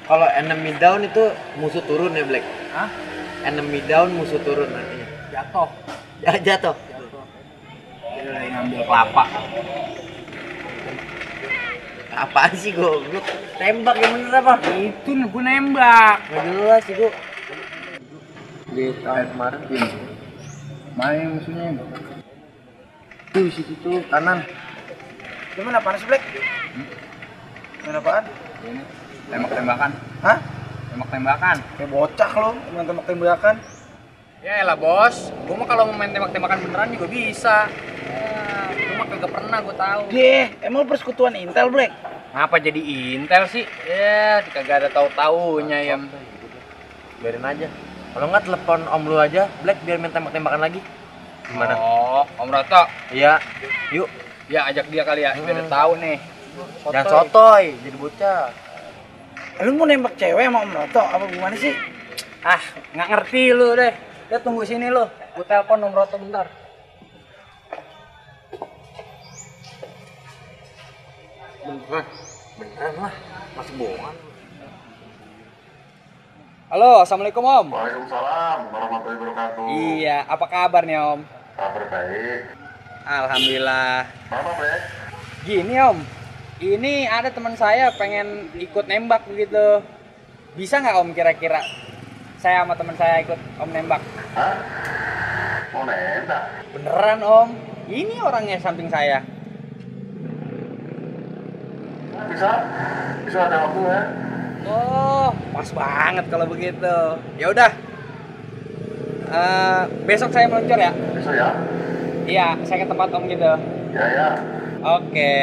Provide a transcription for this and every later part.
Kalau enemy down itu musuh turun ya, Black? Hah? Enemy down musuh turun artinya. Jatuh. Jatuh. Dia lagi ngambil kelapa. Apaan sih goblok? Tembak yang bener apa? Itu gue nembak. Nggak jelas sih gua. Di tahun kemarin gini. Main musuhnya. Tuh situ tuh kanan. Gimana apaan sih, Black? Gimana apaan? Ini tembak-tembakan. Hah? Tembak-tembakan. Kayak bocah lo, main tembak-tembakan. Ya elah bos, gue mah kalau main tembak-tembakan beneran juga bisa. Gue mah kagak pernah, gue tahu. Emang persekutuan Intel, Black? Ngapa jadi Intel sih? Ya, kagak ada tahu-taunya ya. Biarin aja. Kalau nggak telepon om lu aja, Black, biar main tembak-tembakan lagi. Gimana? Oh, Om Roto. Iya. Yuk. Ya ajak dia kali ya, biar dia tahu nih. Jangan sotoy, jadi bocah. Lu mau nembak cewek sama Om Roto? Apa gimana sih? Ah, nggak ngerti lu deh. Dia tunggu sini lu. Gue telepon Om Roto bentar. Beneran lah, masih bohongan. Halo, assalamualaikum Om. Waalaikumsalam warahmatullahi wabarakatuh. Iya, apa kabar nih Om? Kabar baik. Alhamdulillah. Apa, Bre? Gini Om, ini ada teman saya pengen ikut nembak begitu. Bisa nggak Om kira-kira? Saya sama teman saya ikut Om nembak. Hah? Mau nembak? Beneran Om, ini orangnya samping saya. Bisa? Bisa ada waktu ya? Oh, pas banget kalau begitu. Ya udah. Besok saya meluncur ya. Bisa ya? Iya, saya ke tempat Om gitu. Ya. Oke.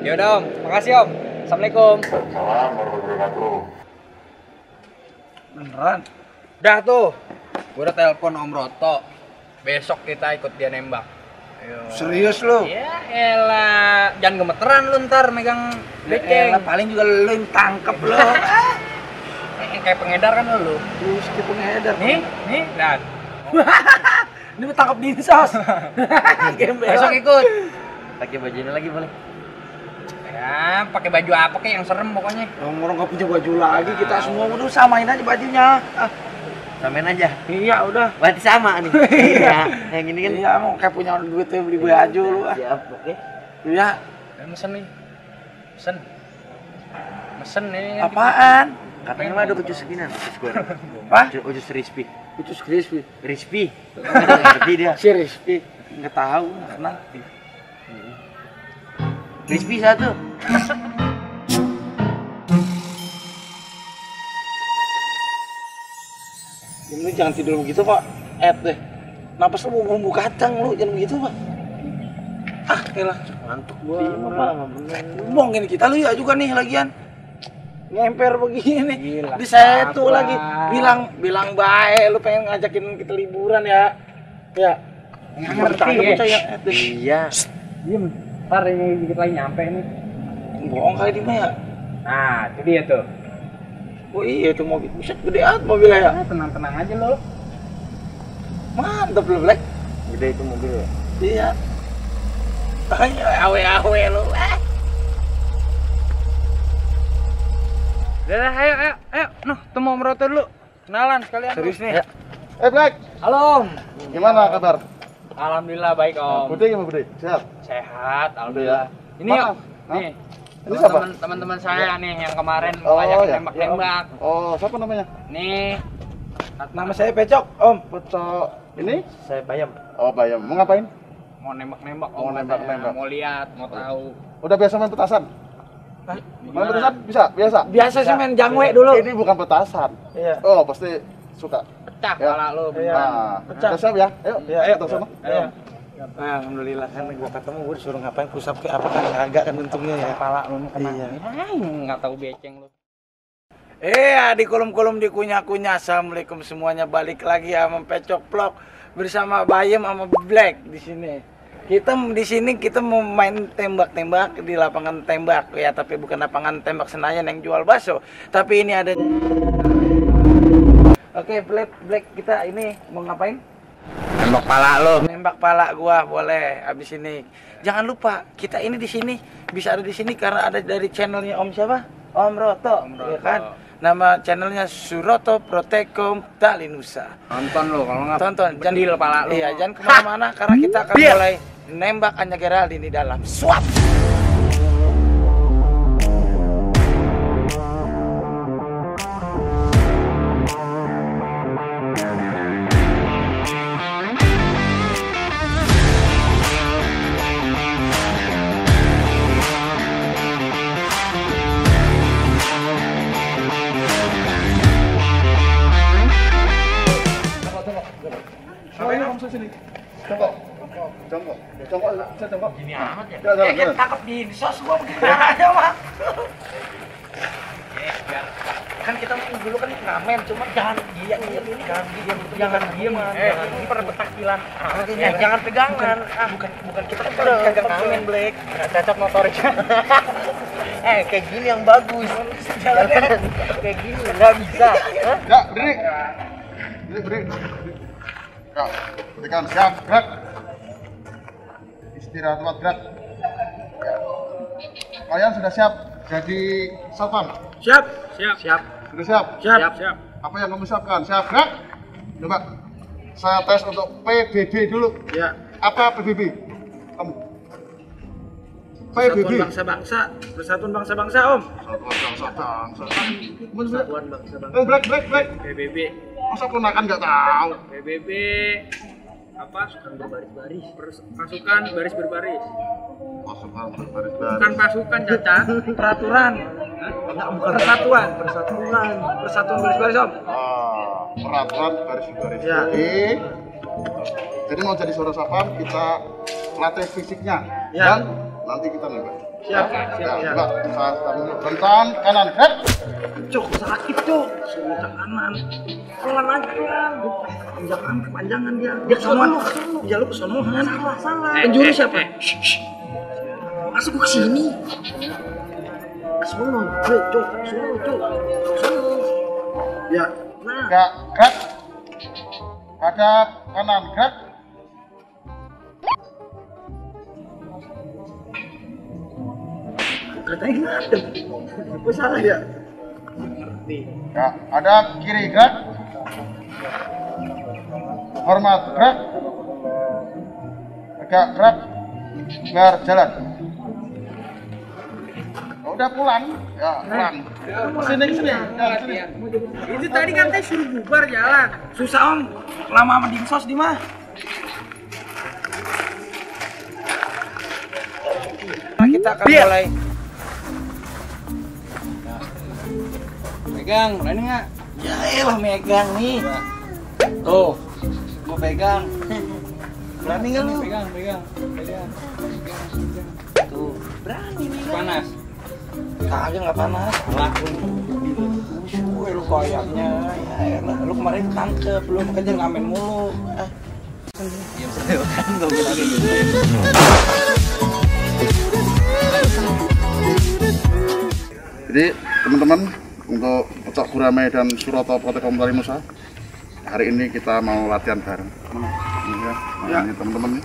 Ya udah Om, makasih Om. Assalamualaikum. Salam warahmatullahi wabarakatuh. Beneran? Dah tuh. Gue udah telepon Om Roto. Besok kita ikut dia nembak. Ayo. Serius lu? Ya elah, jangan gemeteran lu ntar megang beceng. Paling juga lu yang tangkep lo. Kayak pengedar kan lu. Terus kayak pengedar. Nih, dan. Ini mau tangkap dinsos. Besok ikut. Pakai baju ini lagi boleh? Ya, pakai baju apa kayak yang serem pokoknya. Orang nggak punya baju lagi, kita semua udah samain aja bajunya. Samain aja. Iya udah. Berarti sama nih. Iya. Yang ini kan. Iya mau kayak punya duitnya beli baju lu. Siap, oke. Iya. Mesen nih. Mesen nih. Apaan? Katanya mah ada ucus sekinan, ucus goreng. Hah? Ucus crispy. Ucus crispy. Crispy. Ngerti dia. Si crispy. Nggak tahu, nggak kenal. Crispy satu. Lu jangan tidur begitu pak, deh. Napas lu bumbu kacang lu, jangan begitu pak. Elah, Ngantuk gua. iya pak. Ngomongin kita lu ya juga nih lagian. Ngemper begini. Gila, Di saya tuh apa? lagi bilang baik, lu pengen ngajakin kita liburan ya. Ya. Nggak ngerti ya. Iya. Diem. Ntar ini dikit lagi nyampe nih. Bohong kali di ya. Nah, itu dia tuh. Oh iya itu mobil, buset gede amat mobilnya ya. Tenang-tenang aja lo. Mantap lu Black. Gede itu mobil ya. Iya. Awe lu. Udah, ayo. Noh, temu Om Roto dulu. Kenalan sekalian. Serius nih. Ya. Black, Halo Om. gimana kabar? Alhamdulillah baik Om. Bude gimana, Bude? Sehat? Sehat, alhamdulillah. Ini Mana? yuk. Hah? Nih. Ini siapa? Teman-teman saya nih yang kemarin mau ngajakin ya. tembak-tembak. Oh, siapa namanya? Nih. Nama saya Pecok, Om. Betul. Ini? Saya bayam. Oh, Bayam. Mau ngapain? Mau nembak-nembak Mau Om. nembak-nembak. Mau lihat, mau tahu. Udah biasa main petasan? Main petasan? Bisa? Biasa? Biasa sih main jangwe dulu. Ini bukan petasan. Iya. Oh, pasti suka. Pecah Ya. kepala lu. Iya. Nah, Pecah. udah siap ya? Ayo, Ayo. kita sana. Ayo. Nah, alhamdulillah kan gua ketemu gua disuruh ngapain pusap ke apa kan agak kan untungnya ya. Kepala lu kena. Iya. Enggak tahu beceng lu. Di kolom-kolom dikunyah-kunyah. Assalamualaikum semuanya, balik lagi sama Pecok Vlog bersama Bayem sama Black di sini. Kita mau main tembak-tembak di lapangan tembak ya, tapi bukan lapangan tembak Senayan yang jual bakso. Tapi ini ada. Oke, Black kita ini mau ngapain? Nembak pala lo. Nembak pala gua boleh abis ini. Jangan lupa kita ini di sini bisa ada di sini karena ada dari channelnya Om siapa? Om Roto, ya kan? Nama channelnya Suroto Protekom Dalinusa. Nonton lo kalau nggak Tonton, Jandil pala lo. Iya, jangan kemana-mana karena kita akan mulai nembak Anya Geraldine di dalam swap. Jongkok, saya jongkok. Gini amat ya. Jalan. Tangkap di sos gua gimana aja, Mak. Kan kita dulu kan ngamen, cuma jangan diam ini, jangan diam. Ini perpetakilan. Jangan pegangan. Bukan kita kan pegang ngamen, Black. Nggak cocok motornya. Kayak gini yang bagus. Kayak gini nggak bisa. Ya, berdiri. Berdiri. Ya, tekan siap, gerak. Istirahat tempat gerak. Ya. Kalian sudah siap jadi satpam? Siap. Sudah siap? Siap. Apa yang kamu siapkan? Siap, gerak. Coba saya tes untuk PBB dulu. Ya. Apa PBB? Kamu? PBB. Persatuan bangsa-bangsa, Om. Persatuan bangsa-bangsa. Black. PBB. Masa ponakan nggak tahu? PBB apa? Pasukan berbaris-baris. Pasukan baris berbaris. Pasukan berbaris-baris. Bukan pasukan, Caca. Peraturan. Bukan persatuan baris-baris, Om. Peraturan baris-baris. Ya. Jadi mau jadi suara sapam kita latih fisiknya Ya. dan nanti kita nembak. Siap. Coba saat kamu rentan kanan gerak. Cuk, sakit cuk. Sebelah kanan. Pelan aja pelan. Kepanjangan dia. Dia sono. Dia lu kesono. Salah. Penjuru siapa? Masuk ke sini. Sono, cuk. Sono. Ya. Nah, Gerak. Hadap kanan gerak. katanya ngadep. Apa salah ya? Ya, hadap kiri gerak. Hormat gerak. Tegak gerak. Berjalan. Udah pulang. Ya, pulang. Sini. Ya, sini. Itu tadi katanya suruh bubar jalan. Susah Om. Lama sama dinsos di mah. Nah, kita akan mulai. Pegang, berani nggak? Ya elah megang nih. Tuh, mau pegang. Berani nggak lu? Pegang. Tuh, berani nih. Panas. Kagak nggak panas. Lu koyaknya. Ya elah, lu kemarin tangkep, lu makanya ngamen mulu. Jadi teman-teman, untuk Pecok Gurame dan Suroto Protekom Dalinusa, hari ini kita mau latihan bareng. Nah, ini teman-teman nih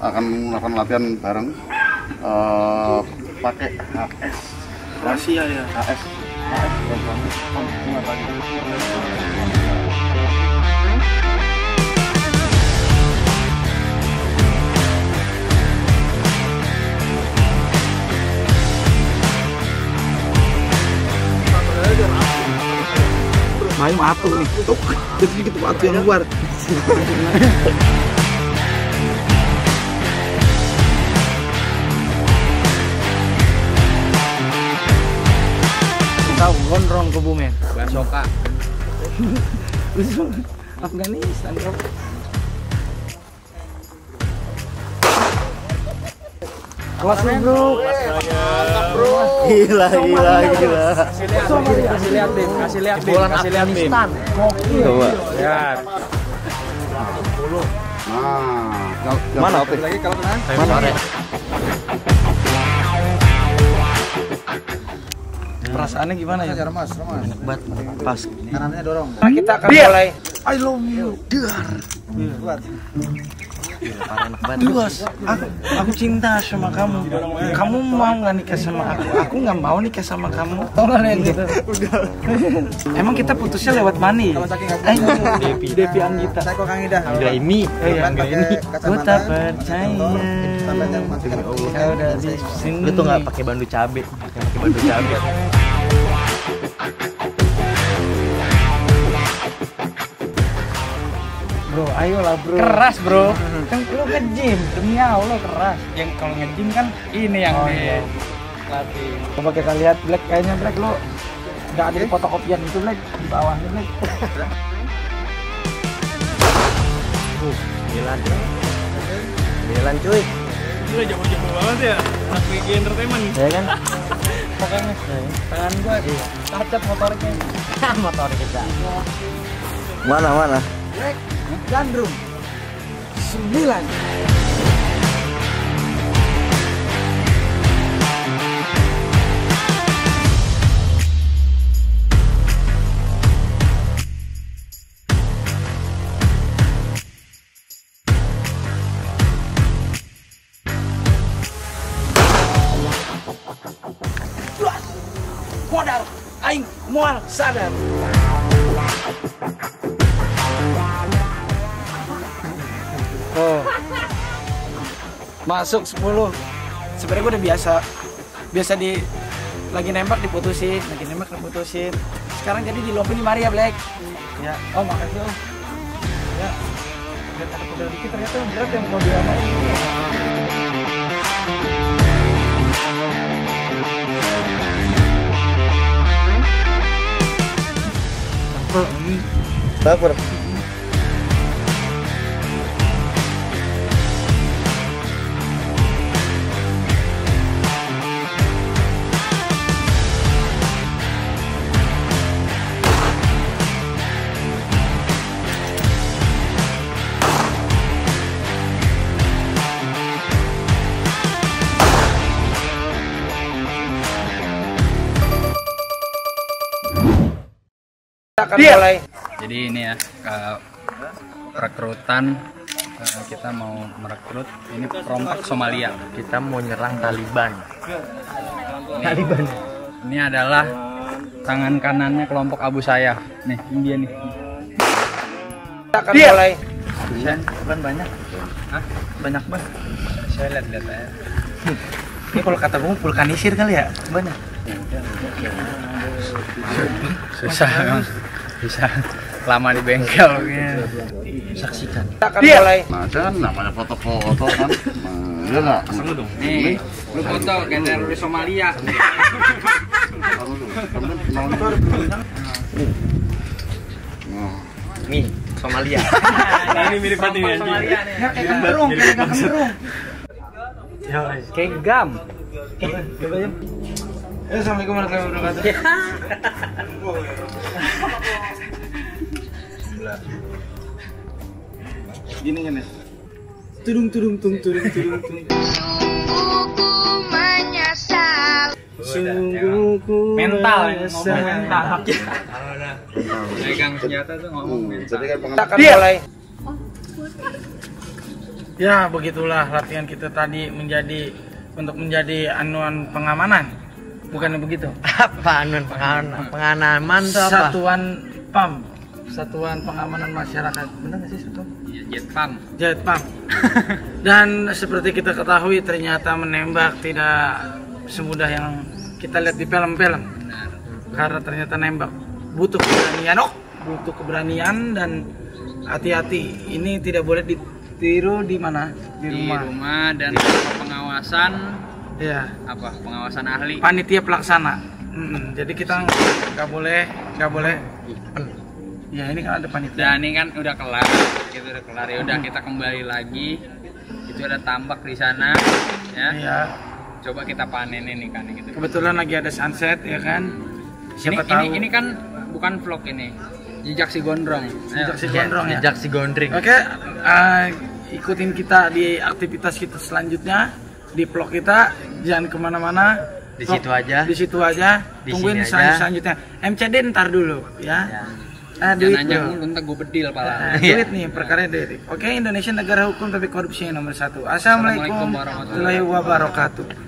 akan melakukan latihan bareng pakai HS. Rahasia ya. HS. Main atuh nih. Tuh, jadi gitu atuh yang luar. Tahu gondrong ke bumi. Basoka. Afghanistan, bro. Kelas lu, bro. Mantap, bro. Gila. Kasih lihat, Bim. Coba. Lihat. Nah, Mana? Lagi kalau kena. Mana? Perasaannya gimana ya? remas. Enak banget. Pas. Kanannya dorong. Nah, kita akan mulai. I love you. Dar. Buat. Parah enak banget. Luas, aku cinta sama kamu. Kamu mau nggak nikah sama aku? Aku nggak mau nikah sama kamu. Tau nggak Nen? Emang kita putusnya lewat mana? Devi Anggita. Saya kok Kang Ida. Anggra ini. Gue tak percaya. Kau udah di sini. Lu tuh nggak pakai bandu cabe, pakai bandu cabe. Bro, ayolah bro. Keras, Bro. Kan lu nge-gym, demi Allah keras. Yang kalau nge-gym kan ini yang iya. latih. Coba kita lihat Black, kayaknya Black lu nggak ada di fotokopian itu Black, di bawahnya Black. Milan cuy. Gila jago-jago banget ya. Anak Wiki Entertainment. Ya kan? Pokoknya tangan gua cacat motoriknya. Motor kita. Mana? Black, gandrung 9. Modal, aing mual sadar. Oh. Masuk 10. Sebenarnya gue udah biasa di lagi nembak diputusin, Sekarang jadi dilompin di Maria Black. Ya, oh makasih Om. Ya. Lihat ada pedal dikit ternyata berat yang mau diamain. Baper. Akan mulai. Jadi ini ya rekrutan, kita mau merekrut ini perompak Somalia. Kita mau nyerang Taliban. Ini adalah tangan kanannya kelompok Abu Sayyaf. Nih, ini dia nih. Akan mulai. Ban banyak. Hah? Banyak banget. Saya lihat-lihat aja. Ini kalau kata gue vulkanisir kali ya, banyak. Susah emang. Bisa lama di bengkel gitu. Saksikan. Akan mulai. Nah, kan namanya foto-foto kan. Nah, iya nggak? Nih, foto kayak teroris Somalia. Nih, Somalia. Nah, ini mirip banget ini. Somalia nih. Kayak gandrung, Kayak gam. Assalamualaikum warahmatullahi wabarakatuh. Gini kan ya. Tudung. Sungguh ku Mental, menyesal. ngomong mental. Pegang senjata tuh ngomong mental. Jadi kan pengen Akan mulai. Ya, begitulah latihan kita tadi untuk menjadi anuan pengamanan. Bukannya begitu? Apa pengamanan tuh apa? Satuan PAM, Satuan Pengamanan Masyarakat. Benar nggak sih Satuan? Jetpam. Jetpam. Dan seperti kita ketahui ternyata menembak tidak semudah yang kita lihat di film-film. Karena ternyata nembak butuh keberanian dan hati-hati. Ini tidak boleh ditiru di mana? Di rumah. Dan pengawasan. Ya. Apa? Pengawasan ahli. Panitia pelaksana. Jadi kita nggak boleh. Ya ini kan ada panitia. Dan ini kan udah kelar. Gitu udah kelar. Ya udah kita kembali lagi. Itu ada tambak di sana. Ya. Iya. Coba kita panen ini kan gitu. Kebetulan lagi ada sunset ya kan. Siapa tahu. Ini kan bukan vlog ini. Jejak si gondrong. Jejak si gondrong ya. Jejak si gondring. Oke, ikutin kita di aktivitas kita selanjutnya di vlog kita. Jangan kemana-mana. Di situ aja. Di situ aja. Di Tungguin sini aja. selanjutnya. MCD ntar dulu ya. duit nanya bro. mulu ntar gue bedil pala. Duit nih, perkara duit. Oke, Indonesia negara hukum tapi korupsi yang nomor 1. Assalamualaikum warahmatullahi wabarakatuh.